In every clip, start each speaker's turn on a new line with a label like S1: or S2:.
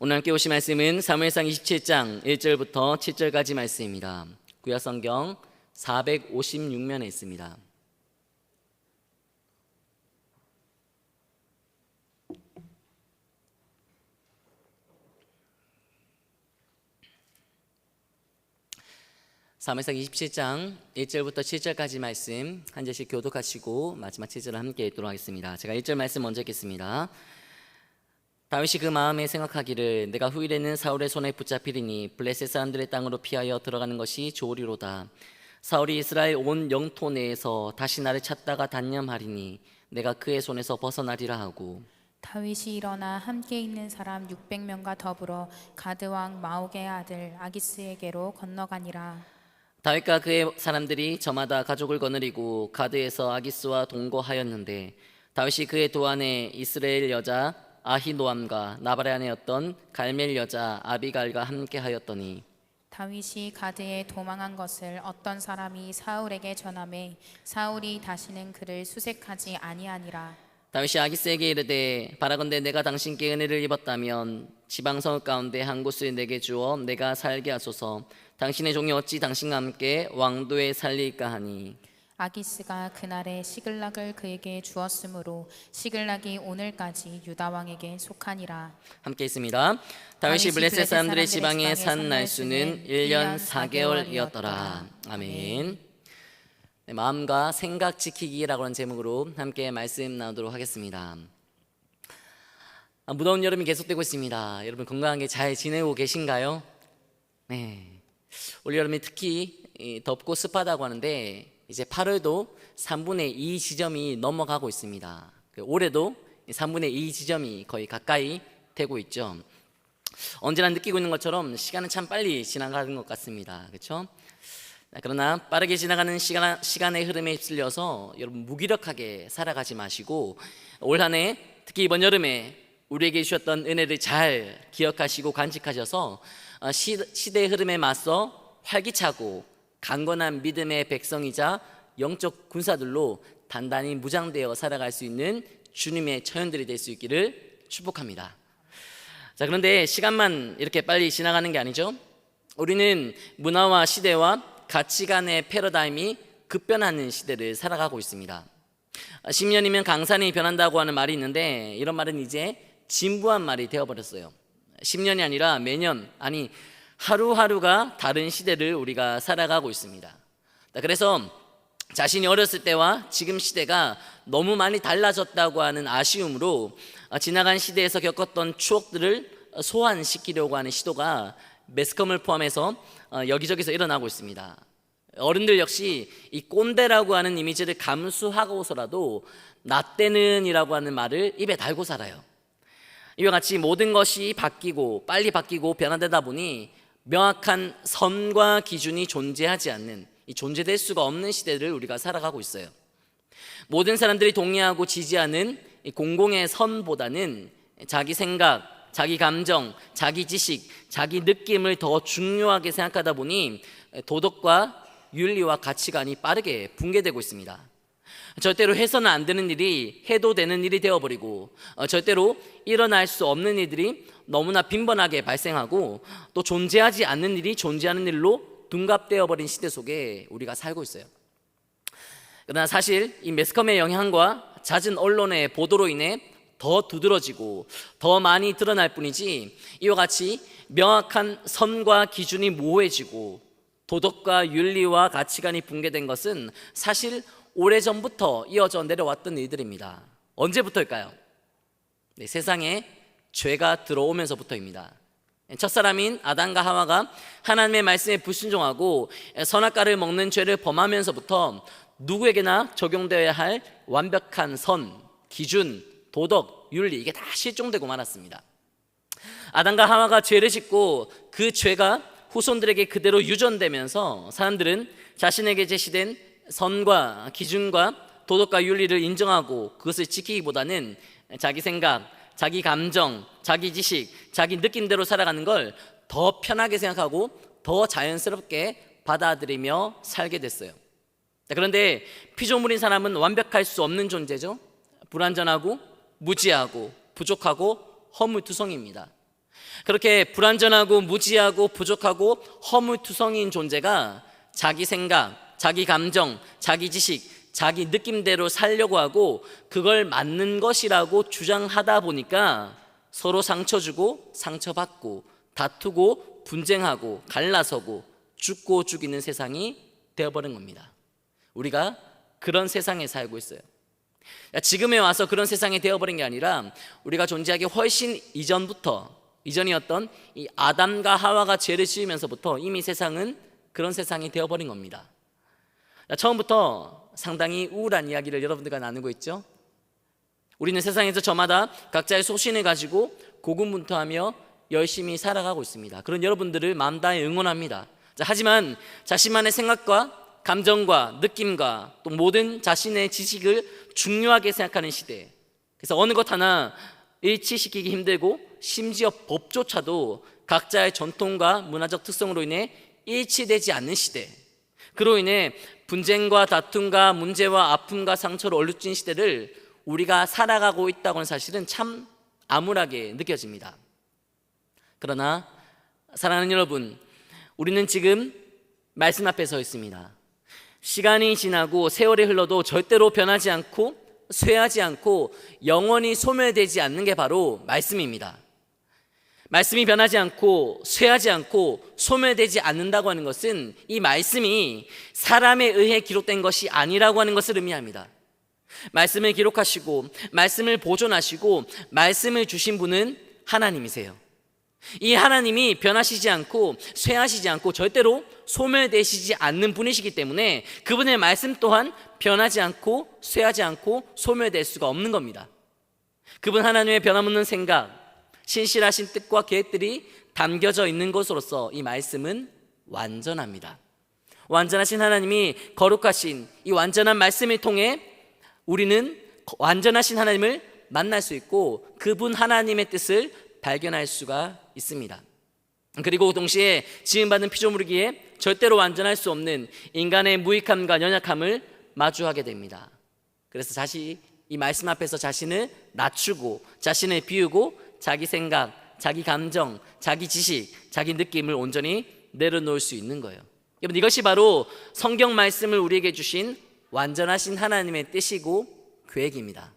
S1: 오늘 함께 오신 말씀은 사무엘상 27장 1절부터 7절까지 말씀입니다. 구약성경 456면에 있습니다. 사무엘상 27장 1절부터 7절까지 말씀 한 절씩 교독하시고 마지막 7절을 함께 읽도록 하겠습니다. 제가 1절 말씀 먼저 읽겠습니다. 다윗이 그 마음에 생각하기를 내가 후일에는 사울의 손에 붙잡히리니 블레셋 사람들의 땅으로 피하여 들어가는 것이 좋으리로다. 사울이 이스라엘 온 영토 내에서 다시 나를 찾다가 단념하리니 내가 그의 손에서 벗어나리라 하고,
S2: 다윗이 일어나 함께 있는 사람 600명과 더불어 가드 왕 마옥의 아들 아기스에게로 건너가니라.
S1: 다윗과 그의 사람들이 저마다 가족을 거느리고 가드에서 아기스와 동거하였는데, 다윗이 그의 도안에 이스라엘 여자 아히노암과 나발의 아내였던 갈멜 여자 아비갈과 함께 하였더니,
S2: 다윗이 가드에 도망한 것을 어떤 사람이 사울에게 전하매 사울이 다시는 그를 수색하지 아니하니라.
S1: 다윗이 아기스에게 이르되 바라건대 내가 당신께 은혜를 입었다면 지방성 가운데 한 곳을 내게 주어 내가 살게 하소서. 당신의 종이 어찌 당신과 함께 왕도에 살릴까 하니,
S2: 아기스가 그날에 시글락을 그에게 주었으므로 시글락이 오늘까지 유다 왕에게 속하니라.
S1: 함께 있습니다. 다윗이 블레셋 사람들의 지방에 산 날수는 1년 4개월이었더라. 아멘. 네, 마음과 생각 지키기라고 하는 제목으로 함께 말씀 나누도록 하겠습니다. 무더운 여름이 계속되고 있습니다. 여러분 건강하게 잘 지내고 계신가요? 네. 올 여름이 특히 덥고 습하다고 하는데 이제 8월도 3분의 2 지점이 넘어가고 있습니다. 올해도 3분의 2 지점이 거의 가까이 되고 있죠. 언제나 느끼고 있는 것처럼 시간은 참 빨리 지나가는 것 같습니다. 그렇죠? 그러나 빠르게 지나가는 시간의 흐름에 휩쓸려서 여러분 무기력하게 살아가지 마시고 올 한 해 특히 이번 여름에 우리에게 주셨던 은혜를 잘 기억하시고 간직하셔서 시대의 흐름에 맞서 활기차고 강건한 믿음의 백성이자 영적 군사들로 단단히 무장되어 살아갈 수 있는 주님의 처연들이 될 수 있기를 축복합니다. 자, 그런데 시간만 이렇게 빨리 지나가는 게 아니죠. 우리는 문화와 시대와 가치관의 패러다임이 급변하는 시대를 살아가고 있습니다. 10년이면 강산이 변한다고 하는 말이 있는데 이런 말은 이제 진부한 말이 되어버렸어요. 10년이 아니라 매년, 아니 하루하루가 다른 시대를 우리가 살아가고 있습니다. 그래서 자신이 어렸을 때와 지금 시대가 너무 많이 달라졌다고 하는 아쉬움으로 지나간 시대에서 겪었던 추억들을 소환시키려고 하는 시도가 매스컴을 포함해서 여기저기서 일어나고 있습니다. 어른들 역시 이 꼰대라고 하는 이미지를 감수하고서라도 나 때는 이라고 하는 말을 입에 달고 살아요. 이와 같이 모든 것이 바뀌고 빨리 바뀌고 변화되다 보니 명확한 선과 기준이 존재하지 않는, 이 존재될 수가 없는 시대를 우리가 살아가고 있어요. 모든 사람들이 동의하고 지지하는 이 공공의 선보다는 자기 생각, 자기 감정, 자기 지식, 자기 느낌을 더 중요하게 생각하다 보니 도덕과 윤리와 가치관이 빠르게 붕괴되고 있습니다. 절대로 해서는 안 되는 일이 해도 되는 일이 되어버리고 절대로 일어날 수 없는 일들이 너무나 빈번하게 발생하고 또 존재하지 않는 일이 존재하는 일로 둔갑되어 버린 시대 속에 우리가 살고 있어요. 그러나 사실 이 매스컴의 영향과 잦은 언론의 보도로 인해 더 두드러지고 더 많이 드러날 뿐이지 이와 같이 명확한 선과 기준이 모호해지고 도덕과 윤리와 가치관이 붕괴된 것은 사실 오래전부터 이어져 내려왔던 일들입니다. 언제부터일까요? 네, 세상에 죄가 들어오면서부터입니다. 첫사람인 아담과 하와가 하나님의 말씀에 불순종하고 선악과를 먹는 죄를 범하면서부터 누구에게나 적용되어야 할 완벽한 선, 기준, 도덕, 윤리 이게 다 실종되고 말았습니다. 아담과 하와가 죄를 짓고 그 죄가 후손들에게 그대로 유전되면서 사람들은 자신에게 제시된 선과 기준과 도덕과 윤리를 인정하고 그것을 지키기보다는 자기 생각, 자기 감정, 자기 지식, 자기 느낌대로 살아가는 걸 더 편하게 생각하고 더 자연스럽게 받아들이며 살게 됐어요. 그런데 피조물인 사람은 완벽할 수 없는 존재죠. 불완전하고 무지하고 부족하고 허물투성입니다. 그렇게 불완전하고 무지하고 부족하고 허물투성이인 존재가 자기 생각, 자기 감정, 자기 지식, 자기 느낌대로 살려고 하고 그걸 맞는 것이라고 주장하다 보니까 서로 상처 주고 상처받고 다투고 분쟁하고 갈라서고 죽고 죽이는 세상이 되어버린 겁니다. 우리가 그런 세상에 살고 있어요. 지금에 와서 그런 세상이 되어버린 게 아니라 우리가 존재하기 훨씬 이전이었던 이 아담과 하와가 죄를 지으면서부터 이미 세상은 그런 세상이 되어버린 겁니다. 처음부터 상당히 우울한 이야기를 여러분들과 나누고 있죠. 우리는 세상에서 저마다 각자의 소신을 가지고 고군분투하며 열심히 살아가고 있습니다. 그런 여러분들을 마음 다해 응원합니다. 하지만 자신만의 생각과 감정과 느낌과 또 모든 자신의 지식을 중요하게 생각하는 시대, 그래서 어느 것 하나 일치시키기 힘들고 심지어 법조차도 각자의 전통과 문화적 특성으로 인해 일치되지 않는 시대, 그로 인해 분쟁과 다툼과 문제와 아픔과 상처로 얼룩진 시대를 우리가 살아가고 있다고 하는 사실은 참 암울하게 느껴집니다. 그러나 사랑하는 여러분, 우리는 지금 말씀 앞에 서 있습니다. 시간이 지나고 세월이 흘러도 절대로 변하지 않고 쇠하지 않고 영원히 소멸되지 않는 게 바로 말씀입니다. 말씀이 변하지 않고 쇠하지 않고 소멸되지 않는다고 하는 것은 이 말씀이 사람에 의해 기록된 것이 아니라고 하는 것을 의미합니다. 말씀을 기록하시고 말씀을 보존하시고 말씀을 주신 분은 하나님이세요. 이 하나님이 변하시지 않고 쇠하시지 않고 절대로 소멸되시지 않는 분이시기 때문에 그분의 말씀 또한 변하지 않고 쇠하지 않고 소멸될 수가 없는 겁니다. 그분 하나님의 변함없는 생각, 신실하신 뜻과 계획들이 담겨져 있는 것으로서 이 말씀은 완전합니다. 완전하신 하나님이 거룩하신 이 완전한 말씀을 통해 우리는 완전하신 하나님을 만날 수 있고 그분 하나님의 뜻을 발견할 수가 있습니다. 그리고 동시에 지음받은 피조물이기에 절대로 완전할 수 없는 인간의 무익함과 연약함을 마주하게 됩니다. 그래서 다시 이 말씀 앞에서 자신을 낮추고 자신을 비우고 자기 생각, 자기 감정, 자기 지식, 자기 느낌을 온전히 내려놓을 수 있는 거예요. 여러분, 이것이 바로 성경 말씀을 우리에게 주신 완전하신 하나님의 뜻이고 계획입니다.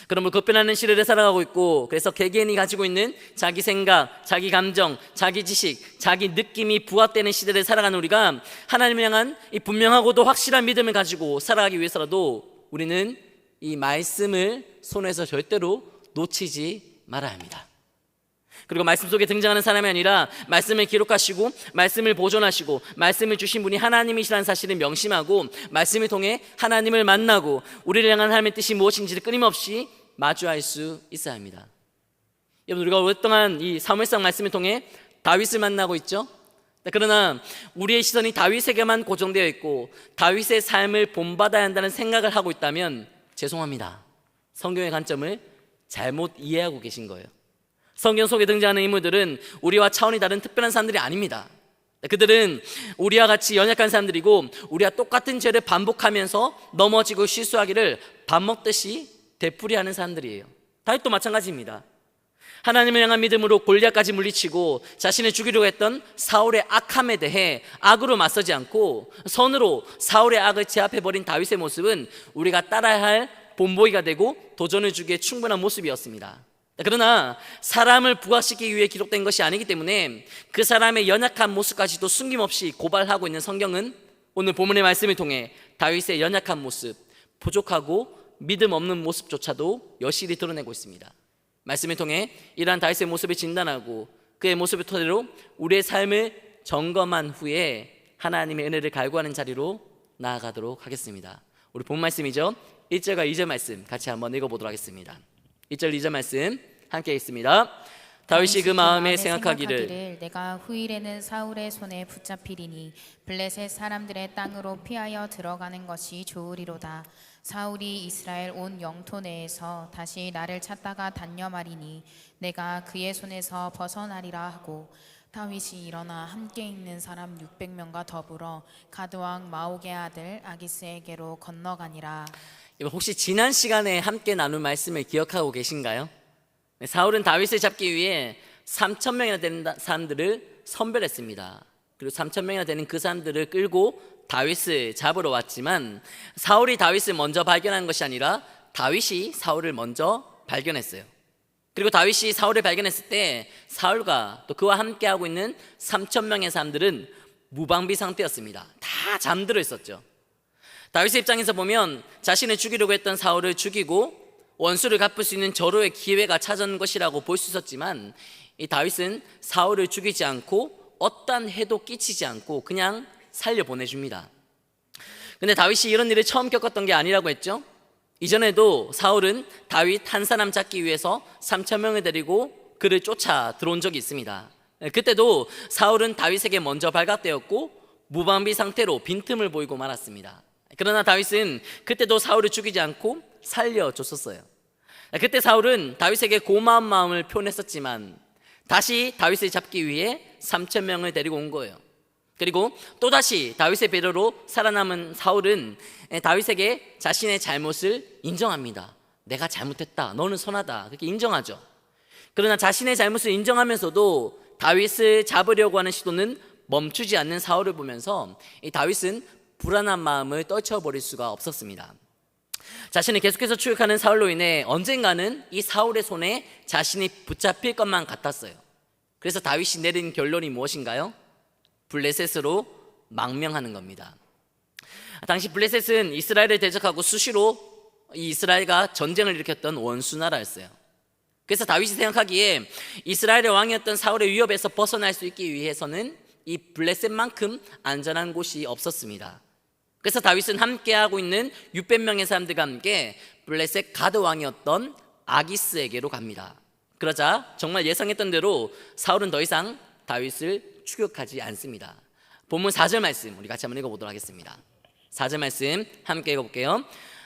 S1: 그러면 급변하는 시대를 살아가고 있고, 그래서 개개인이 가지고 있는 자기 생각, 자기 감정, 자기 지식, 자기 느낌이 부합되는 시대를 살아가는 우리가 하나님을 향한 이 분명하고도 확실한 믿음을 가지고 살아가기 위해서라도 우리는 이 말씀을 손에서 절대로 놓치지 말아야 합니다. 그리고 말씀 속에 등장하는 사람이 아니라 말씀을 기록하시고 말씀을 보존하시고 말씀을 주신 분이 하나님이시라는 사실을 명심하고 말씀을 통해 하나님을 만나고 우리를 향한 하나님의 뜻이 무엇인지를 끊임없이 마주할 수 있어야 합니다. 여러분, 우리가 오랫동안 이 사무엘상 말씀을 통해 다윗을 만나고 있죠. 그러나 우리의 시선이 다윗에게만 고정되어 있고 다윗의 삶을 본받아야 한다는 생각을 하고 있다면 죄송합니다. 성경의 관점을 잘못 이해하고 계신 거예요. 성경 속에 등장하는 인물들은 우리와 차원이 다른 특별한 사람들이 아닙니다. 그들은 우리와 같이 연약한 사람들이고 우리와 똑같은 죄를 반복하면서 넘어지고 실수하기를 밥 먹듯이 되풀이하는 사람들이에요. 다윗도 마찬가지입니다. 하나님을 향한 믿음으로 골리앗까지 물리치고 자신을 죽이려고 했던 사울의 악함에 대해 악으로 맞서지 않고 선으로 사울의 악을 제압해버린 다윗의 모습은 우리가 따라야 할 본보기가 되고 도전을 주기에 충분한 모습이었습니다. 그러나 사람을 부각시키기 위해 기록된 것이 아니기 때문에 그 사람의 연약한 모습까지도 숨김없이 고발하고 있는 성경은 오늘 본문의 말씀을 통해 다윗의 연약한 모습, 부족하고 믿음 없는 모습조차도 여실히 드러내고 있습니다. 말씀을 통해 이러한 다윗의 모습을 진단하고 그의 모습을 토대로 우리의 삶을 점검한 후에 하나님의 은혜를 갈구하는 자리로 나아가도록 하겠습니다. 우리 본 말씀이죠. 1절과 2절 말씀 같이 한번 읽어보도록 하겠습니다. 1절 2절 말씀 함께 읽습니다. 다윗이 그 마음에 생각하기를
S2: 내가 후일에는 사울의 손에 붙잡히리니 블레셋 사람들의 땅으로 피하여 들어가는 것이 좋으리로다. 사울이 이스라엘 온 영토 내에서 다시 나를 찾다가 단념하리니 내가 그의 손에서 벗어나리라 하고 다윗이 일어나 함께 있는 사람 600명과 더불어 가드왕 마옥의 아들 아기스에게로 건너가니라.
S1: 혹시 지난 시간에 함께 나눈 말씀을 기억하고 계신가요? 사울은 다윗을 잡기 위해 3,000명이나 되는 사람들을 선별했습니다. 그리고 3,000명이나 되는 그 사람들을 끌고 다윗을 잡으러 왔지만 사울이 다윗을 먼저 발견한 것이 아니라 다윗이 사울을 먼저 발견했어요. 그리고 다윗이 사울을 발견했을 때 사울과 또 그와 함께하고 있는 3,000명의 사람들은 무방비 상태였습니다. 다 잠들어 있었죠. 다윗의 입장에서 보면 자신을 죽이려고 했던 사울을 죽이고 원수를 갚을 수 있는 절호의 기회가 찾아온 것이라고 볼 수 있었지만 이 다윗은 사울을 죽이지 않고 어떠한 해도 끼치지 않고 그냥 살려보내줍니다. 근데 다윗이 이런 일을 처음 겪었던 게 아니라고 했죠. 이전에도 사울은 다윗 한 사람 잡기 위해서 3,000명을 데리고 그를 쫓아 들어온 적이 있습니다. 그때도 사울은 다윗에게 먼저 발각되었고 무방비 상태로 빈틈을 보이고 말았습니다. 그러나 다윗은 그때도 사울을 죽이지 않고 살려줬었어요. 그때 사울은 다윗에게 고마운 마음을 표현했었지만 다시 다윗을 잡기 위해 3,000명을 데리고 온 거예요. 그리고 또다시 다윗의 배려로 살아남은 사울은 다윗에게 자신의 잘못을 인정합니다. 내가 잘못했다, 너는 선하다, 그렇게 인정하죠. 그러나 자신의 잘못을 인정하면서도 다윗을 잡으려고 하는 시도는 멈추지 않는 사울을 보면서 이 다윗은 불안한 마음을 떨쳐버릴 수가 없었습니다. 자신을 계속해서 추격하는 사울로 인해 언젠가는 이 사울의 손에 자신이 붙잡힐 것만 같았어요. 그래서 다윗이 내린 결론이 무엇인가요? 블레셋으로 망명하는 겁니다. 당시 블레셋은 이스라엘을 대적하고 수시로 이 이스라엘과 전쟁을 일으켰던 원수 나라였어요. 그래서 다윗이 생각하기에 이스라엘의 왕이었던 사울의 위협에서 벗어날 수 있기 위해서는 이 블레셋만큼 안전한 곳이 없었습니다. 그래서 다윗은 함께하고 있는 600명의 사람들과 함께 블레셋 가드 왕이었던 아기스에게로 갑니다. 그러자 정말 예상했던 대로 사울은 더 이상 다윗을 추격하지 않습니다. 본문 4절 말씀 우리 같이 한번 읽어보도록 하겠습니다. 4절 말씀 함께 읽어볼게요.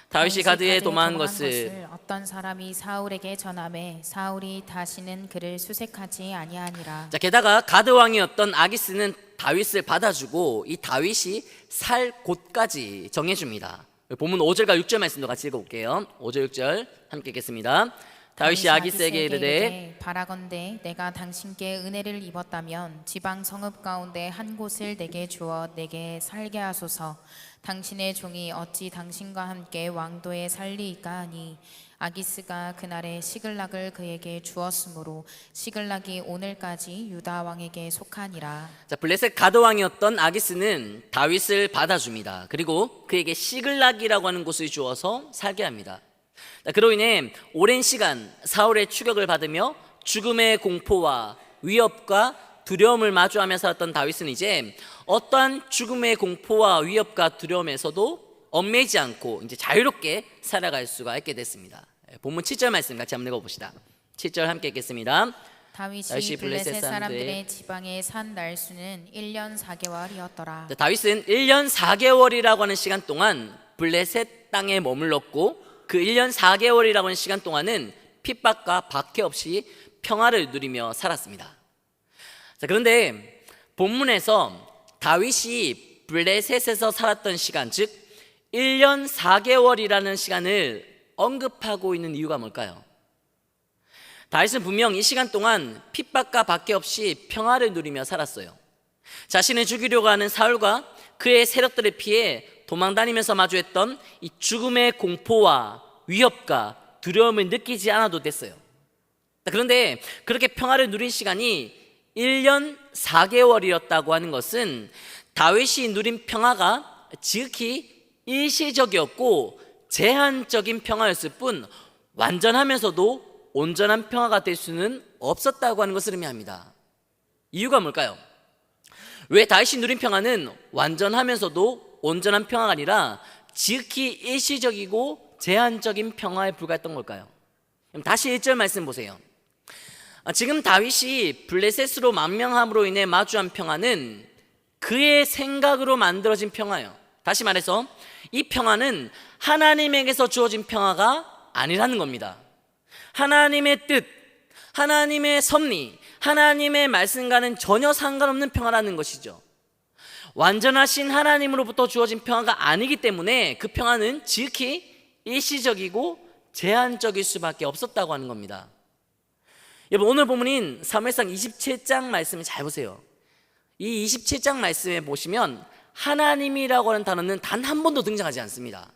S1: 다윗이 가드에 도망한 것을
S2: 어떤 사람이 사울에게 전하매 사울이 다시는 그를 수색하지 아니하니라.
S1: 자, 게다가 가드 왕이었던 아기스는 다윗을 받아주고 이 다윗이 살 곳까지 정해줍니다. 본문 5절과 6절 말씀도 같이 읽어볼게요. 5절 6절 함께 읽겠습니다. 다윗이 아기스에게 이르되
S2: 바라건대 내가 당신께 은혜를 입었다면 지방 성읍 가운데 한 곳을 내게 주어 내게 살게 하소서. 당신의 종이 어찌 당신과 함께 왕도에 살리이까 하니 아기스가 그날에 시글락을 그에게 주었으므로 시글락이 오늘까지 유다 왕에게 속하니라.
S1: 자, 블레셋 가드 왕이었던 아기스는 다윗을 받아줍니다. 그리고 그에게 시글락이라고 하는 곳을 주어서 살게 합니다. 그로 인해 오랜 시간 사울의 추격을 받으며 죽음의 공포와 위협과 두려움을 마주하며 살았던 다윗은 이제 어떠한 죽음의 공포와 위협과 두려움에서도 얽매이지 않고 이제 자유롭게 살아갈 수가 있게 됐습니다. 본문 7절 말씀 같이 한번 읽어봅시다. 7절 함께 읽겠습니다.
S2: 다윗이 블레셋 사람들의 지방에 산 날수는 1년 4개월이었더라.
S1: 다윗은 1년 4개월이라고 하는 시간 동안 블레셋 땅에 머물렀고 그 1년 4개월이라고 하는 시간 동안은 핍박과 박해 없이 평화를 누리며 살았습니다. 자, 그런데 본문에서 다윗이 블레셋에서 살았던 시간, 즉 1년 4개월이라는 시간을 언급하고 있는 이유가 뭘까요? 다윗은 분명 이 시간 동안 핍박과 박해 없이 평화를 누리며 살았어요. 자신을 죽이려고 하는 사울과 그의 세력들을 피해 도망다니면서 마주했던 이 죽음의 공포와 위협과 두려움을 느끼지 않아도 됐어요. 그런데 그렇게 평화를 누린 시간이 1년 4개월이었다고 하는 것은 다윗이 누린 평화가 지극히 일시적이었고 제한적인 평화였을 뿐 완전하면서도 온전한 평화가 될 수는 없었다고 하는 것을 의미합니다. 이유가 뭘까요? 왜 다윗이 누린 평화는 완전하면서도 온전한 평화가 아니라 지극히 일시적이고 제한적인 평화에 불과했던 걸까요? 그럼 다시 1절 말씀 보세요. 지금 다윗이 블레셋으로 망명함으로 인해 마주한 평화는 그의 생각으로 만들어진 평화예요. 다시 말해서 이 평화는 하나님에게서 주어진 평화가 아니라는 겁니다. 하나님의 뜻, 하나님의 섭리, 하나님의 말씀과는 전혀 상관없는 평화라는 것이죠. 완전하신 하나님으로부터 주어진 평화가 아니기 때문에 그 평화는 지극히 일시적이고 제한적일 수밖에 없었다고 하는 겁니다. 여러분, 오늘 본문인 사무엘상 27장 말씀을 잘 보세요. 이 27장 말씀에 보시면 하나님이라고 하는 단어는 단 한 번도 등장하지 않습니다.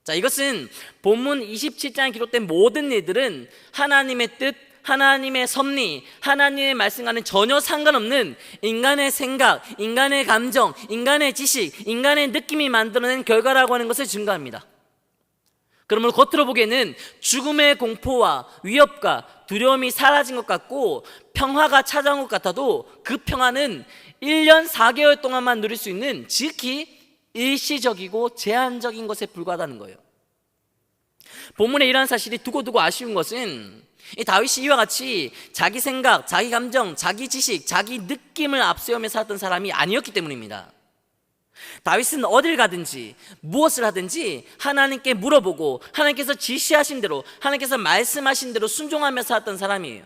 S1: 자, 이것은 본문 27장에 기록된 모든 일들은 하나님의 뜻, 하나님의 섭리, 하나님의 말씀과는 전혀 상관없는 인간의 생각, 인간의 감정, 인간의 지식, 인간의 느낌이 만들어낸 결과라고 하는 것을 증거합니다. 그러므로 겉으로 보기에는 죽음의 공포와 위협과 두려움이 사라진 것 같고 평화가 찾아온 것 같아도 그 평화는 1년 4개월 동안만 누릴 수 있는 지극히 일시적이고 제한적인 것에 불과하다는 거예요. 본문에 이러한 사실이 두고두고 아쉬운 것은 이 다윗이 이와 같이 자기 생각, 자기 감정, 자기 지식, 자기 느낌을 앞세우며 살았던 사람이 아니었기 때문입니다. 다윗은 어딜 가든지 무엇을 하든지 하나님께 물어보고 하나님께서 지시하신 대로, 하나님께서 말씀하신 대로 순종하며 살았던 사람이에요.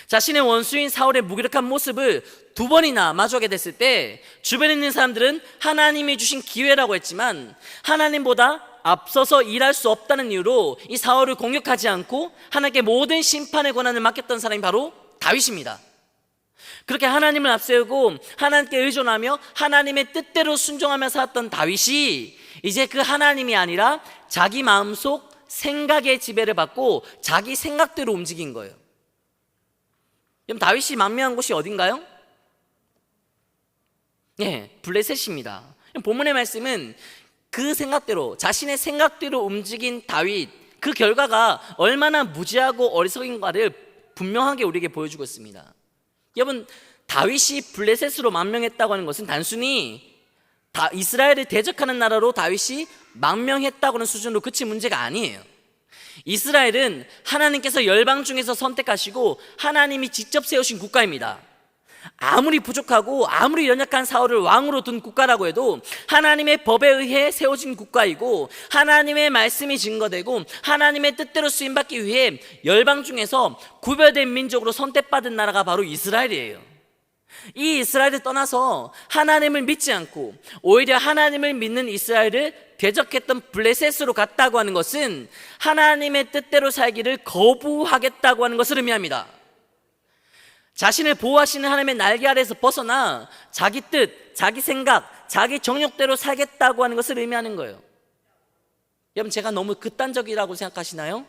S1: 자신의 원수인 사울의 무기력한 모습을 2번이나 마주하게 됐을 때 주변에 있는 사람들은 하나님이 주신 기회라고 했지만 하나님보다 앞서서 일할 수 없다는 이유로 이 사울을 공격하지 않고 하나님께 모든 심판의 권한을 맡겼던 사람이 바로 다윗입니다. 그렇게 하나님을 앞세우고 하나님께 의존하며 하나님의 뜻대로 순종하며 살았던 다윗이 이제 그 하나님이 아니라 자기 마음속 생각의 지배를 받고 자기 생각대로 움직인 거예요. 그럼 다윗이 만명한 곳이 어딘가요? 네, 블레셋입니다. 본문의 말씀은 그 생각대로, 자신의 생각대로 움직인 다윗, 그 결과가 얼마나 무지하고 어리석인가를 분명하게 우리에게 보여주고 있습니다. 여러분, 다윗이 블레셋으로 망명했다고 하는 것은 단순히 이스라엘을 대적하는 나라로 다윗이 망명했다고 하는 수준으로 그친 문제가 아니에요. 이스라엘은 하나님께서 열방 중에서 선택하시고 하나님이 직접 세우신 국가입니다. 아무리 부족하고 아무리 연약한 사울을 왕으로 둔 국가라고 해도 하나님의 법에 의해 세워진 국가이고 하나님의 말씀이 증거되고 하나님의 뜻대로 쓰임받기 위해 열방 중에서 구별된 민족으로 선택받은 나라가 바로 이스라엘이에요. 이 이스라엘을 떠나서 하나님을 믿지 않고 오히려 하나님을 믿는 이스라엘을 대적했던 블레셋으로 갔다고 하는 것은 하나님의 뜻대로 살기를 거부하겠다고 하는 것을 의미합니다. 자신을 보호하시는 하나님의 날개 아래에서 벗어나 자기 뜻, 자기 생각, 자기 정욕대로 살겠다고 하는 것을 의미하는 거예요. 여러분, 제가 너무 극단적이라고 생각하시나요?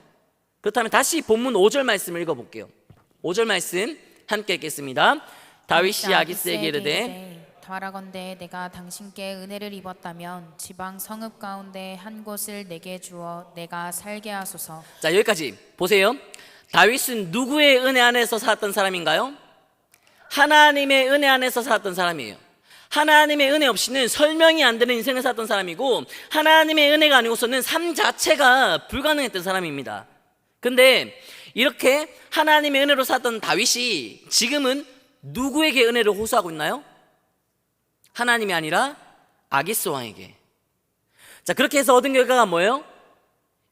S1: 그렇다면 다시 본문 5절 말씀을 읽어볼게요. 5절 말씀 함께 읽겠습니다. 다윗이 아기스에게 이르되
S2: 바라건대 내가 당신께 은혜를 입었다면 지방 성읍 가운데 한 곳을 내게 주어 내가 살게 하소서.
S1: 자, 여기까지 보세요. 다윗은 누구의 은혜 안에서 살았던 사람인가요? 하나님의 은혜 안에서 살았던 사람이에요. 하나님의 은혜 없이는 설명이 안 되는 인생을 살았던 사람이고 하나님의 은혜가 아니고서는 삶 자체가 불가능했던 사람입니다. 근데 이렇게 하나님의 은혜로 살았던 다윗이 지금은 누구에게 은혜를 호소하고 있나요? 하나님이 아니라 아기스 왕에게. 자, 그렇게 해서 얻은 결과가 뭐예요?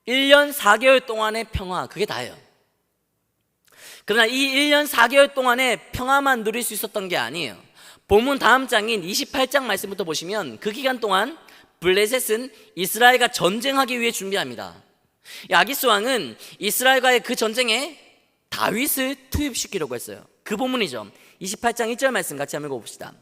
S1: 1년 4개월 동안의 평화, 그게 다예요. 그러나 이 1년 4개월 동안의 평화만 누릴 수 있었던 게 아니에요. 본문 다음 장인 28장 말씀부터 보시면 그 기간 동안 블레셋은 이스라엘과 전쟁하기 위해 준비합니다. 아기스 왕은 이스라엘과의 그 전쟁에 다윗을 투입시키려고 했어요. 그 본문이죠. 28장 1절 말씀 같이 한번 읽어봅시다.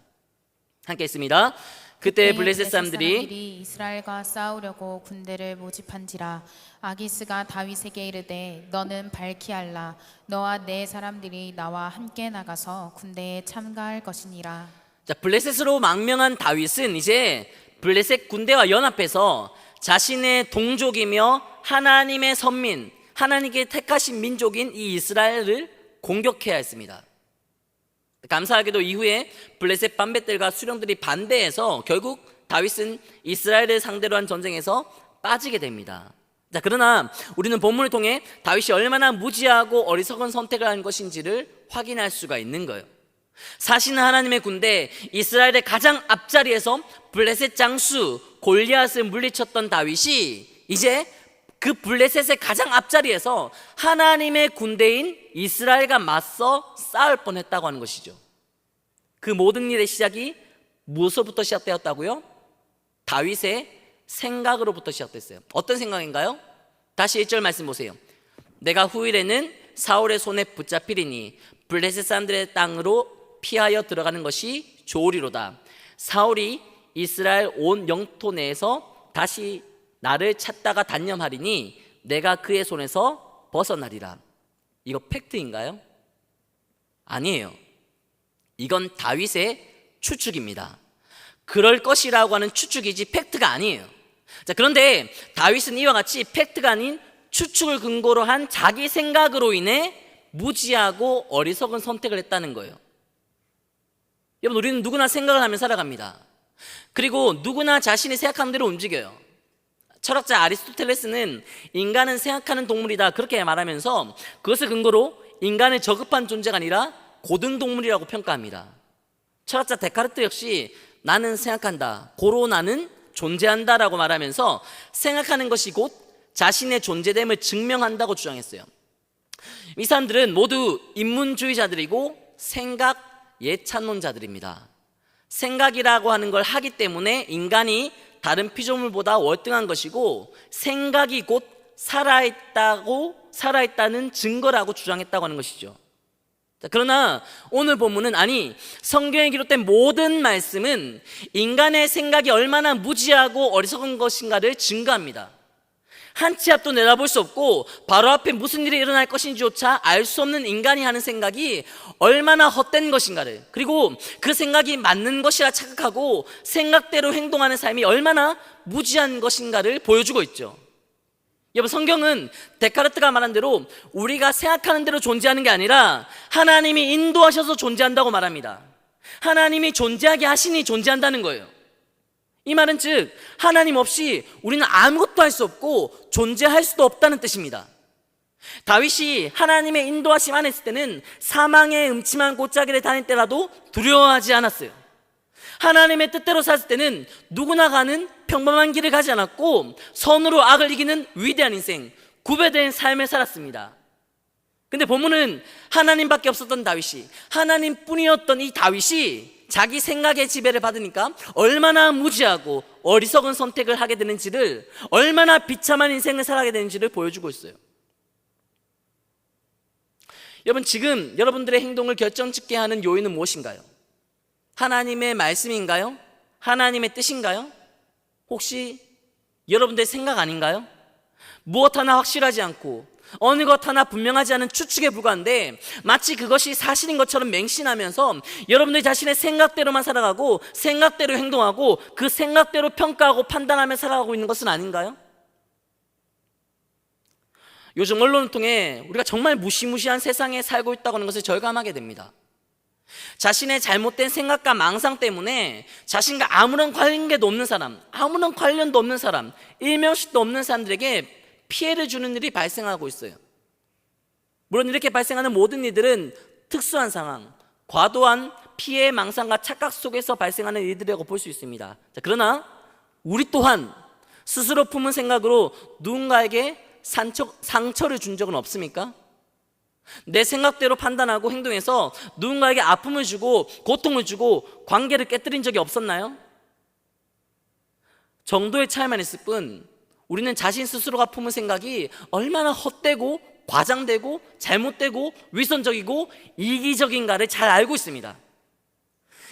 S1: 함께 있습니다. 그때 블레셋 사람들이
S2: 이스라엘과 싸우려고 군대를 모집한지라 아기스가 다윗에게 이르되 너는 밝히 알라 너와 내 사람들이 나와 함께 나가서 군대에 참가할 것이니라.
S1: 자, 블레셋으로 망명한 다윗은 이제 블레셋 군대와 연합해서 자신의 동족이며 하나님의 선민, 하나님께 택하신 민족인 이 이스라엘을 공격해야 했습니다. 감사하게도 이후에 블레셋 반백들과 수령들이 반대해서 결국 다윗은 이스라엘을 상대로 한 전쟁에서 빠지게 됩니다. 자, 그러나 우리는 본문을 통해 다윗이 얼마나 무지하고 어리석은 선택을 한 것인지를 확인할 수가 있는 거예요. 사실은 하나님의 군대 이스라엘의 가장 앞자리에서 블레셋 장수 골리앗을 물리쳤던 다윗이 이제 그 블레셋의 가장 앞자리에서 하나님의 군대인 이스라엘과 맞서 싸울 뻔했다고 하는 것이죠. 그 모든 일의 시작이 무엇으로부터 시작되었다고요? 다윗의 생각으로부터 시작됐어요. 어떤 생각인가요? 다시 1절 말씀 보세요. 내가 후일에는 사울의 손에 붙잡히리니 블레셋 사람들의 땅으로 피하여 들어가는 것이 좋으리로다. 사울이 이스라엘 온 영토 내에서 다시 나를 찾다가 단념하리니 내가 그의 손에서 벗어나리라. 이거 팩트인가요? 아니에요. 이건 다윗의 추측입니다. 그럴 것이라고 하는 추측이지 팩트가 아니에요. 자, 그런데 다윗은 이와 같이 팩트가 아닌 추측을 근거로 한 자기 생각으로 인해 무지하고 어리석은 선택을 했다는 거예요. 여러분, 우리는 누구나 생각을 하며 살아갑니다. 그리고 누구나 자신이 생각하는 대로 움직여요. 철학자 아리스토텔레스는 인간은 생각하는 동물이다 그렇게 말하면서 그것을 근거로 인간은 저급한 존재가 아니라 고등동물이라고 평가합니다. 철학자 데카르트 역시 나는 생각한다, 고로 나는 존재한다 라고 말하면서 생각하는 것이 곧 자신의 존재됨을 증명한다고 주장했어요. 이 사람들은 모두 인문주의자들이고 생각 예찬론자들입니다. 생각이라고 하는 걸 하기 때문에 인간이 다른 피조물보다 월등한 것이고 생각이 곧 살아있다는 증거라고 주장했다고 하는 것이죠. 그러나 오늘 본문은 아니, 성경에 기록된 모든 말씀은 인간의 생각이 얼마나 무지하고 어리석은 것인가를 증거합니다. 한 치 앞도 내다볼 수 없고 바로 앞에 무슨 일이 일어날 것인지조차 알 수 없는 인간이 하는 생각이 얼마나 헛된 것인가를, 그리고 그 생각이 맞는 것이라 착각하고 생각대로 행동하는 삶이 얼마나 무지한 것인가를 보여주고 있죠. 여러분, 성경은 데카르트가 말한 대로 우리가 생각하는 대로 존재하는 게 아니라 하나님이 인도하셔서 존재한다고 말합니다. 하나님이 존재하게 하시니 존재한다는 거예요. 이 말은 즉 하나님 없이 우리는 아무것도 할 수 없고 존재할 수도 없다는 뜻입니다. 다윗이 하나님의 인도하심 안에 있을 때는 사망의 음침한 골짜기를 다닐 때라도 두려워하지 않았어요. 하나님의 뜻대로 살 때는 누구나 가는 평범한 길을 가지 않았고 선으로 악을 이기는 위대한 인생, 구별된 삶을 살았습니다. 근데 본문은 하나님밖에 없었던 다윗이, 하나님뿐이었던 이 다윗이 자기 생각의 지배를 받으니까 얼마나 무지하고 어리석은 선택을 하게 되는지를, 얼마나 비참한 인생을 살아가게 되는지를 보여주고 있어요. 여러분, 지금 여러분들의 행동을 결정짓게 하는 요인은 무엇인가요? 하나님의 말씀인가요? 하나님의 뜻인가요? 혹시 여러분들의 생각 아닌가요? 무엇 하나 확실하지 않고 어느 것 하나 분명하지 않은 추측에 불과한데 마치 그것이 사실인 것처럼 맹신하면서 여러분들 자신의 생각대로만 살아가고 생각대로 행동하고 그 생각대로 평가하고 판단하며 살아가고 있는 것은 아닌가요? 요즘 언론을 통해 우리가 정말 무시무시한 세상에 살고 있다고 하는 것을 절감하게 됩니다. 자신의 잘못된 생각과 망상 때문에 자신과 아무런 관계도 없는 사람, 아무런 관련도 없는 사람, 일명식도 없는 사람들에게 피해를 주는 일이 발생하고 있어요. 물론 이렇게 발생하는 모든 일들은 특수한 상황, 과도한 피해, 망상과 착각 속에서 발생하는 일들이라고 볼 수 있습니다. 자, 그러나 우리 또한 스스로 품은 생각으로 누군가에게 상처를 준 적은 없습니까? 내 생각대로 판단하고 행동해서 누군가에게 아픔을 주고 고통을 주고 관계를 깨뜨린 적이 없었나요? 정도의 차이만 있을 뿐 우리는 자신 스스로가 품은 생각이 얼마나 헛되고 과장되고 잘못되고 위선적이고 이기적인가를 잘 알고 있습니다.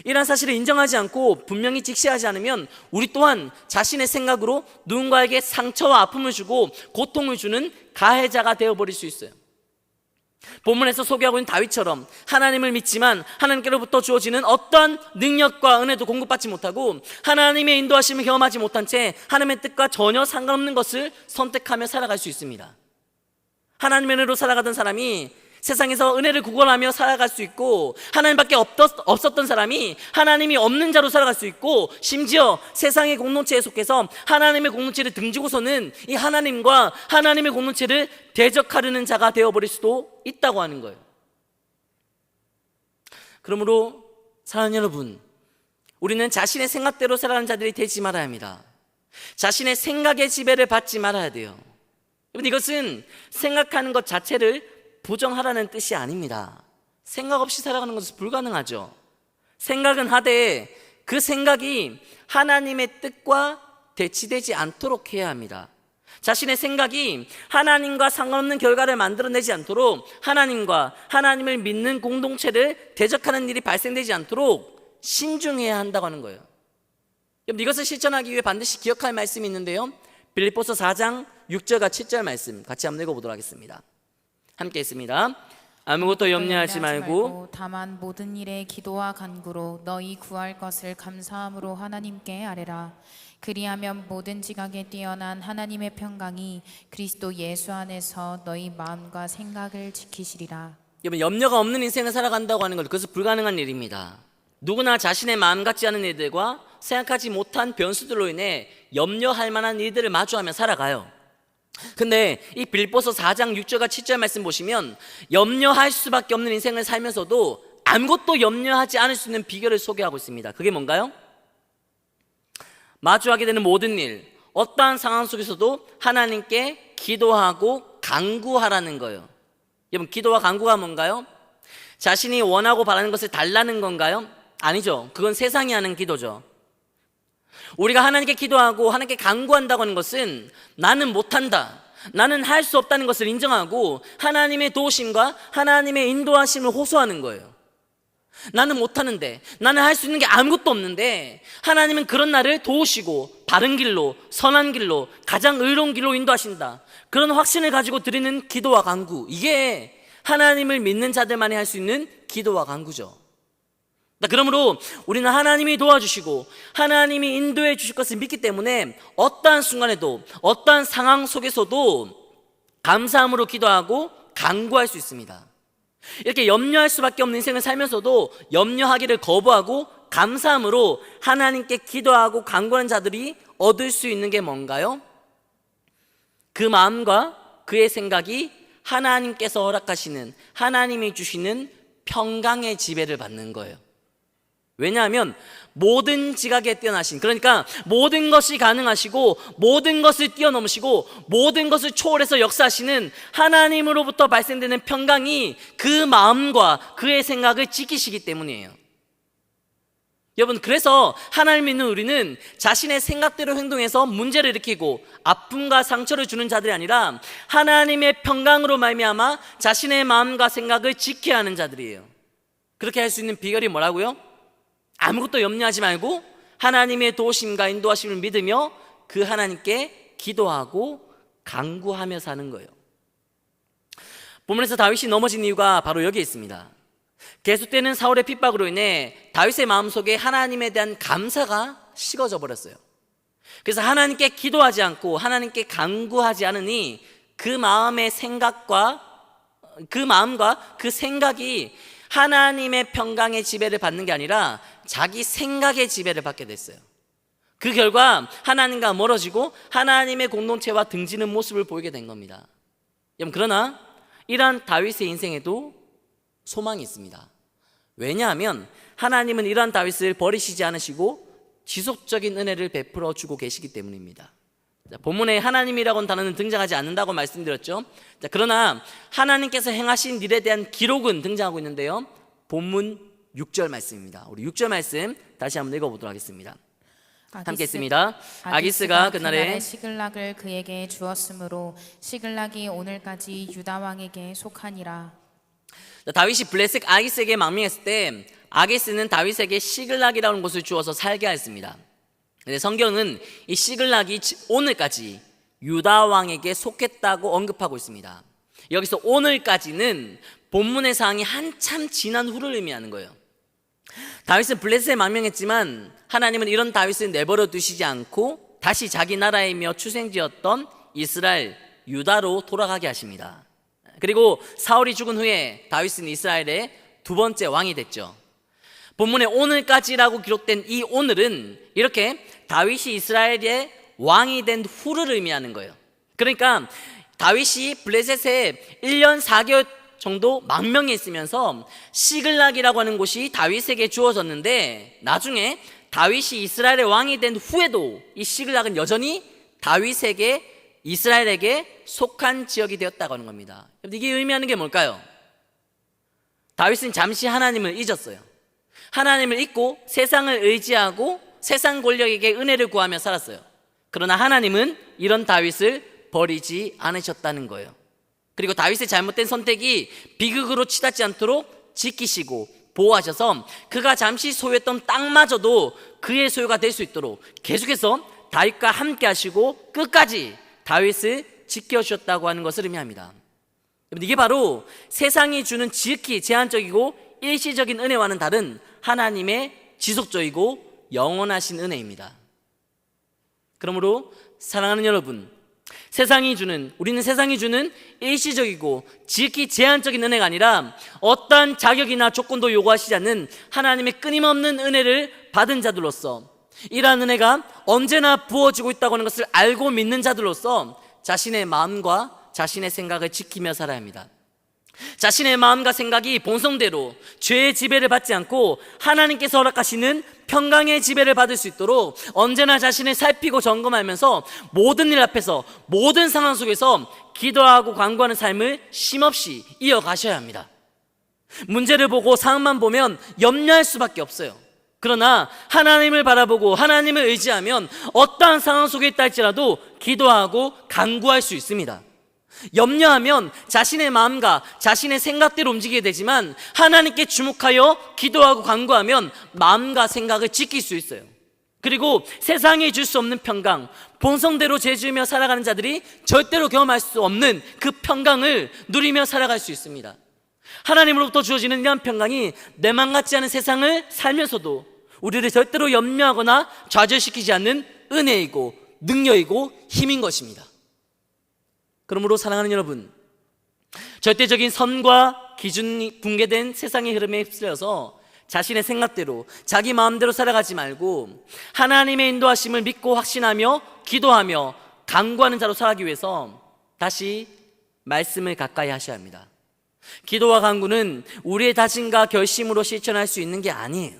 S1: 이러한 사실을 인정하지 않고 분명히 직시하지 않으면 우리 또한 자신의 생각으로 누군가에게 상처와 아픔을 주고 고통을 주는 가해자가 되어버릴 수 있어요. 본문에서 소개하고 있는 다윗처럼 하나님을 믿지만 하나님께로부터 주어지는 어떠한 능력과 은혜도 공급받지 못하고 하나님의 인도하심을 경험하지 못한 채 하나님의 뜻과 전혀 상관없는 것을 선택하며 살아갈 수 있습니다. 하나님의 은혜로 살아가던 사람이 세상에서 은혜를 구걸하며 살아갈 수 있고 하나님밖에 없었던 사람이 하나님이 없는 자로 살아갈 수 있고 심지어 세상의 공동체에 속해서 하나님의 공동체를 등지고서는 이 하나님과 하나님의 공동체를 대적하려는 자가 되어버릴 수도 있다고 하는 거예요. 그러므로 사랑하는 여러분, 우리는 자신의 생각대로 살아가는 자들이 되지 말아야 합니다. 자신의 생각의 지배를 받지 말아야 돼요. 이것은 생각하는 것 자체를 부정하라는 뜻이 아닙니다. 생각 없이 살아가는 것은 불가능하죠. 생각은 하되 그 생각이 하나님의 뜻과 대치되지 않도록 해야 합니다. 자신의 생각이 하나님과 상관없는 결과를 만들어내지 않도록 하나님과 하나님을 믿는 공동체를 대적하는 일이 발생되지 않도록 신중해야 한다고 하는 거예요. 여러분, 이것을 실천하기 위해 반드시 기억할 말씀이 있는데요, 빌립보서 4장 6절과 7절 말씀 같이 한번 읽어보도록 하겠습니다. 함께 있습니다. 아무것도 염려하지 말고
S2: 다만 모든 일에 기도와 간구로 너희 구할 것을 감사함으로 하나님께 아뢰라. 그리하면 모든 지각에 뛰어난 하나님의 평강이 그리스도 예수 안에서 너희 마음과 생각을 지키시리라.
S1: 여러분, 염려가 없는 인생을 살아간다고 하는 것, 그것은 불가능한 일입니다. 누구나 자신의 마음 같지 않은 일들과 생각하지 못한 변수들로 인해 염려할 만한 일들을 마주하며 살아가요. 근데 이 빌립보서 4장 6절과 7절 말씀 보시면 염려할 수밖에 없는 인생을 살면서도 아무것도 염려하지 않을 수 있는 비결을 소개하고 있습니다. 그게 뭔가요? 마주하게 되는 모든 일, 어떠한 상황 속에서도 하나님께 기도하고 간구하라는 거예요. 여러분, 기도와 간구가 뭔가요? 자신이 원하고 바라는 것을 달라는 건가요? 아니죠. 그건 세상이 하는 기도죠. 우리가 하나님께 기도하고 하나님께 간구한다고 하는 것은 나는 못한다, 나는 할 수 없다는 것을 인정하고 하나님의 도우심과 하나님의 인도하심을 호소하는 거예요. 나는 못하는데, 나는 할 수 있는 게 아무것도 없는데 하나님은 그런 나를 도우시고 바른 길로, 선한 길로, 가장 의로운 길로 인도하신다. 그런 확신을 가지고 드리는 기도와 간구, 이게 하나님을 믿는 자들만이 할 수 있는 기도와 간구죠. 그러므로 우리는 하나님이 도와주시고 하나님이 인도해 주실 것을 믿기 때문에 어떠한 순간에도, 어떠한 상황 속에서도 감사함으로 기도하고 간구할 수 있습니다. 이렇게 염려할 수밖에 없는 인생을 살면서도 염려하기를 거부하고 감사함으로 하나님께 기도하고 간구하는 자들이 얻을 수 있는 게 뭔가요? 그 마음과 그의 생각이 하나님께서 허락하시는, 하나님이 주시는 평강의 지배를 받는 거예요. 왜냐하면 모든 지각에 뛰어나신, 그러니까 모든 것이 가능하시고 모든 것을 뛰어넘으시고 모든 것을 초월해서 역사하시는 하나님으로부터 발생되는 평강이 그 마음과 그의 생각을 지키시기 때문이에요. 여러분, 그래서 하나님 믿는 우리는 자신의 생각대로 행동해서 문제를 일으키고 아픔과 상처를 주는 자들이 아니라 하나님의 평강으로 말미암아 자신의 마음과 생각을 지켜야 하는 자들이에요. 그렇게 할 수 있는 비결이 뭐라고요? 아무것도 염려하지 말고 하나님의 도우심과 인도하심을 믿으며 그 하나님께 기도하고 간구하며 사는 거예요. 본문에서 다윗이 넘어진 이유가 바로 여기에 있습니다. 계속되는 사울의 핍박으로 인해 다윗의 마음속에 하나님에 대한 감사가 식어져 버렸어요. 그래서 하나님께 기도하지 않고 하나님께 간구하지 않으니 그 마음의 생각과 그 마음과 그 생각이 하나님의 평강의 지배를 받는 게 아니라 자기 생각의 지배를 받게 됐어요. 그 결과 하나님과 멀어지고 하나님의 공동체와 등지는 모습을 보이게 된 겁니다. 여러분, 그러나 이러한 다윗의 인생에도 소망이 있습니다. 왜냐하면 하나님은 이러한 다윗을 버리시지 않으시고 지속적인 은혜를 베풀어 주고 계시기 때문입니다. 본문에 하나님이라고는 단어는 등장하지 않는다고 말씀드렸죠. 그러나 하나님께서 행하신 일에 대한 기록은 등장하고 있는데요, 본문 6절 말씀입니다. 우리 6절 말씀 다시 한번 읽어보도록 하겠습니다. 함께 있습니다. 아기스가 그날에
S2: 시글락을 그에게 주었으므로 시글락이 오늘까지 유다 왕에게 속하니라.
S1: 다윗이 블레셋 아기스에게 망명했을 때 아기스는 다윗에게 시글락이라는 곳을 주어서 살게 하였습니다. 근데 성경은 이 시글락이 오늘까지 유다 왕에게 속했다고 언급하고 있습니다. 여기서 오늘까지는 본문의 사항이 한참 지난 후를 의미하는 거예요. 다윗은 블레셋에 망명했지만 하나님은 이런 다윗을 내버려 두시지 않고 다시 자기 나라이며 출생지였던 이스라엘 유다로 돌아가게 하십니다. 그리고 사울이 죽은 후에 다윗은 이스라엘의 두 번째 왕이 됐죠. 본문에 오늘까지라고 기록된 이 오늘은 이렇게 다윗이 이스라엘의 왕이 된 후를 의미하는 거예요. 그러니까 다윗이 블레셋에 1년 4개월 정도 망명해 있으면서 시글락이라고 하는 곳이 다윗에게 주어졌는데 나중에 다윗이 이스라엘의 왕이 된 후에도 이 시글락은 여전히 다윗에게, 이스라엘에게 속한 지역이 되었다고 하는 겁니다. 이게 의미하는 게 뭘까요? 다윗은 잠시 하나님을 잊었어요. 하나님을 잊고 세상을 의지하고 세상 권력에게 은혜를 구하며 살았어요. 그러나 하나님은 이런 다윗을 버리지 않으셨다는 거예요. 그리고 다윗의 잘못된 선택이 비극으로 치닫지 않도록 지키시고 보호하셔서 그가 잠시 소유했던 땅마저도 그의 소유가 될 수 있도록 계속해서 다윗과 함께 하시고 끝까지 다윗을 지켜주셨다고 하는 것을 의미합니다. 이게 바로 세상이 주는 지극히 제한적이고 일시적인 은혜와는 다른 하나님의 지속적이고 영원하신 은혜입니다. 그러므로 사랑하는 여러분, 우리는 세상이 주는 일시적이고 지극히 제한적인 은혜가 아니라 어떠한 자격이나 조건도 요구하시지 않는 하나님의 끊임없는 은혜를 받은 자들로서, 이러한 은혜가 언제나 부어지고 있다고 하는 것을 알고 믿는 자들로서 자신의 마음과 자신의 생각을 지키며 살아야 합니다. 자신의 마음과 생각이 본성대로 죄의 지배를 받지 않고 하나님께서 허락하시는 평강의 지배를 받을 수 있도록 언제나 자신을 살피고 점검하면서 모든 일 앞에서, 모든 상황 속에서 기도하고 간구하는 삶을 쉼없이 이어가셔야 합니다. 문제를 보고 상황만 보면 염려할 수밖에 없어요. 그러나 하나님을 바라보고 하나님을 의지하면 어떠한 상황 속에 있다 할지라도 기도하고 간구할 수 있습니다. 염려하면 자신의 마음과 자신의 생각대로 움직이게 되지만 하나님께 주목하여 기도하고 간구하면 마음과 생각을 지킬 수 있어요. 그리고 세상에 줄 수 없는 평강, 본성대로 죄지으며 살아가는 자들이 절대로 경험할 수 없는 그 평강을 누리며 살아갈 수 있습니다. 하나님으로부터 주어지는 이런 평강이 내 맘 같지 않은 세상을 살면서도 우리를 절대로 염려하거나 좌절시키지 않는 은혜이고 능력이고 힘인 것입니다. 그러므로 사랑하는 여러분, 절대적인 선과 기준이 붕괴된 세상의 흐름에 휩쓸려서 자신의 생각대로 자기 마음대로 살아가지 말고 하나님의 인도하심을 믿고 확신하며 기도하며 간구하는 자로 살아가기 위해서 다시 말씀을 가까이 하셔야 합니다. 기도와 간구는 우리의 다짐과 결심으로 실천할 수 있는 게 아니에요.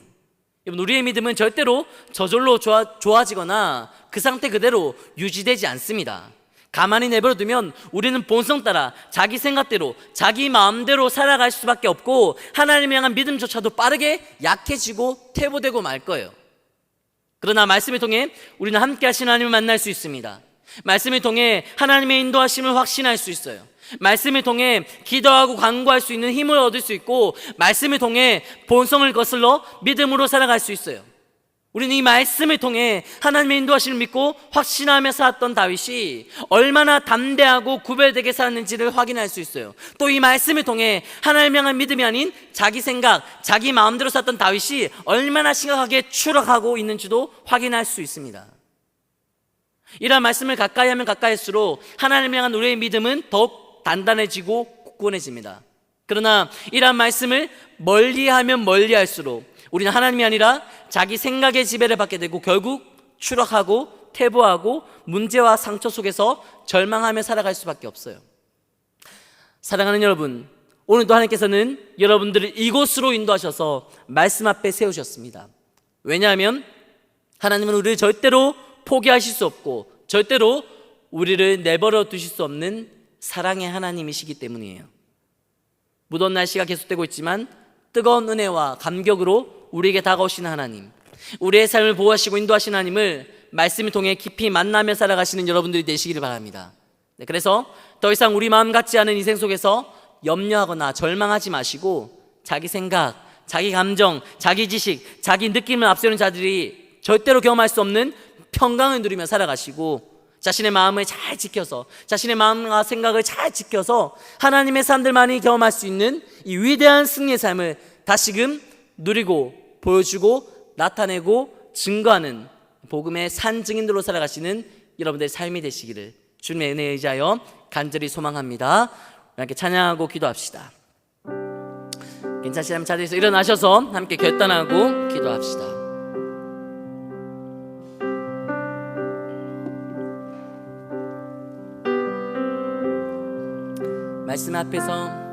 S1: 여러분, 우리의 믿음은 절대로 저절로 좋아지거나 그 상태 그대로 유지되지 않습니다. 가만히 내버려두면 우리는 본성 따라 자기 생각대로 자기 마음대로 살아갈 수밖에 없고 하나님을 향한 믿음조차도 빠르게 약해지고 퇴보되고 말 거예요. 그러나 말씀을 통해 우리는 함께 하신 하나님을 만날 수 있습니다. 말씀을 통해 하나님의 인도하심을 확신할 수 있어요. 말씀을 통해 기도하고 간구할 수 있는 힘을 얻을 수 있고 말씀을 통해 본성을 거슬러 믿음으로 살아갈 수 있어요. 우리는 이 말씀을 통해 하나님의 인도하심을 믿고 확신하며 살았던 다윗이 얼마나 담대하고 구별되게 살았는지를 확인할 수 있어요. 또 이 말씀을 통해 하나님을 향한 믿음이 아닌 자기 생각, 자기 마음대로 살았던 다윗이 얼마나 심각하게 추락하고 있는지도 확인할 수 있습니다. 이러한 말씀을 가까이 하면 가까이 할수록 하나님을 향한 우리의 믿음은 더욱 단단해지고 굳건해집니다. 그러나 이러한 말씀을 멀리하면 멀리할수록 우리는 하나님이 아니라 자기 생각의 지배를 받게 되고 결국 추락하고 퇴보하고 문제와 상처 속에서 절망하며 살아갈 수밖에 없어요. 사랑하는 여러분, 오늘도 하나님께서는 여러분들을 이곳으로 인도하셔서 말씀 앞에 세우셨습니다. 왜냐하면 하나님은 우리를 절대로 포기하실 수 없고 절대로 우리를 내버려 두실 수 없는 사랑의 하나님이시기 때문이에요. 무더운 날씨가 계속되고 있지만 뜨거운 은혜와 감격으로 우리에게 다가오시는 하나님, 우리의 삶을 보호하시고 인도하시는 하나님을 말씀을 통해 깊이 만나며 살아가시는 여러분들이 되시기를 바랍니다. 그래서 더 이상 우리 마음 같지 않은 인생 속에서 염려하거나 절망하지 마시고 자기 생각, 자기 감정, 자기 지식, 자기 느낌을 앞세우는 자들이 절대로 경험할 수 없는 평강을 누리며 살아가시고 자신의 마음을 잘 지켜서 자신의 마음과 생각을 잘 지켜서 하나님의 사람들만이 경험할 수 있는 이 위대한 승리의 삶을 다시금 누리고 보여주고 나타내고 증거하는 복음의 산 증인들로 살아가시는 여러분들의 삶이 되시기를 주님의 은혜에 의지하여 간절히 소망합니다. 함께 찬양하고 기도합시다. 괜찮으시다면 자리에서 일어나셔서 함께 결단하고 기도합시다. 말씀 앞에서